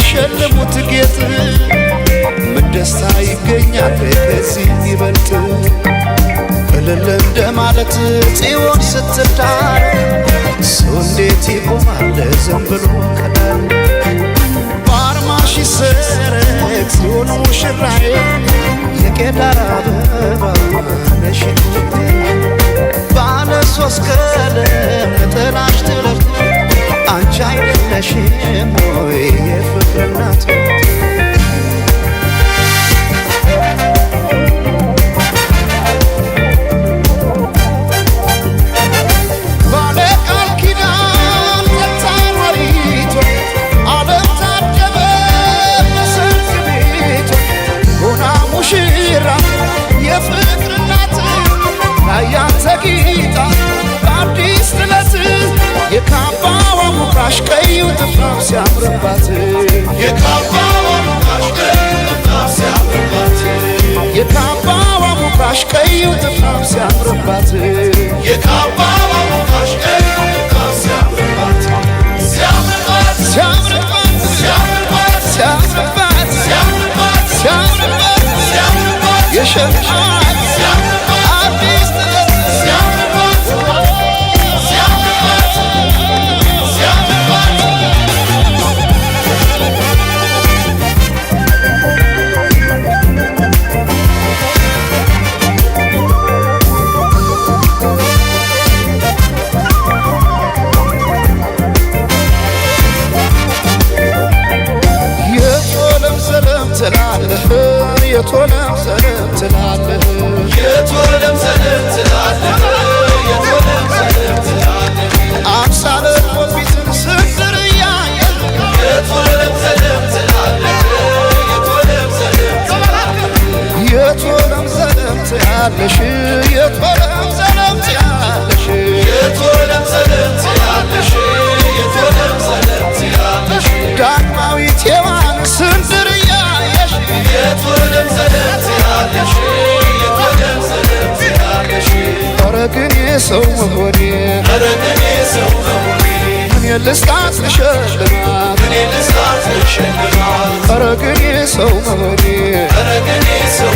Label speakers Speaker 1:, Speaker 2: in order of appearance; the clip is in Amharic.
Speaker 1: ሸልሙት ጌጥ ምን ደስታ ይገኛል ከዚህ ይበልጥ እልል እንደማለት ጽዮን ስትዳር ሰው እንዴት ይቆማል ዝም ብሎ ከዳር በአርማሽ ይሰረቅ ጽዮን ሙሽራዬ የቄዳር አበባ ነሽ ባለ ሶስት ቀለም ነጠላሽ ትለብጥ አንቺ አይደለሽም ወይ የፍቅር እናት ባለ ቃል ኪዳን ተታወሪቶ ዓለም ታደበ በሰርግ ቤቶ ሆና ሙሽራ የፍቅር እናት ላያንተ ጌታ በአዲስ ጥለት የካባዋ ሙቃሽ ቀዩ ጥፍራፍ ሲያምርባት የካባዋ ሙቃሽ ቀዩ ጥፍራፍ ሲያምርባት የካባዋ ሙቃሽ ቀዩ ጥፍራፍ ሲያምርባት የካባዋ ሙቃሽ ቀዩ ጥፍራፍ ሲያምርባት ሲያምርባት ሲያምርባት ሲያምርባት ሲያምርባት ሲያምርባት ሲያምርባት ሲያምርባት የሸምዓት አዲስ ጥለት ሲያምርባት የቶለም ሰለም ትላለህ የቶለም ሰለም ትላለህ የቶለም ሰለም ትላለህ አምሳለ ሞቢትን ስንድር ያየህ የቶለም ሰለም ትላለህ የቶለም ሰለም ትላለህ የቶለም ሰለም ትያለሽ የቶለም ሰለም ትያለሽ የቶለም ሰለም ትያለሽ የቶለም ሰለም ትያለሽ ዳግማዊት ሔዋን ስንድር ያየሽ የቶለም ሰለም ትያለሽ የቶለም ሰለም ትያለሽ ኧረ ግን የሰው መሆኔ ኧረ ግን የሰው መሆኔ ምን ልስጣት ልሸልማት ምን ልስጣት ልሸልማት ኧረ ግን የሰው መሆኔ ኧረ ግን የሰው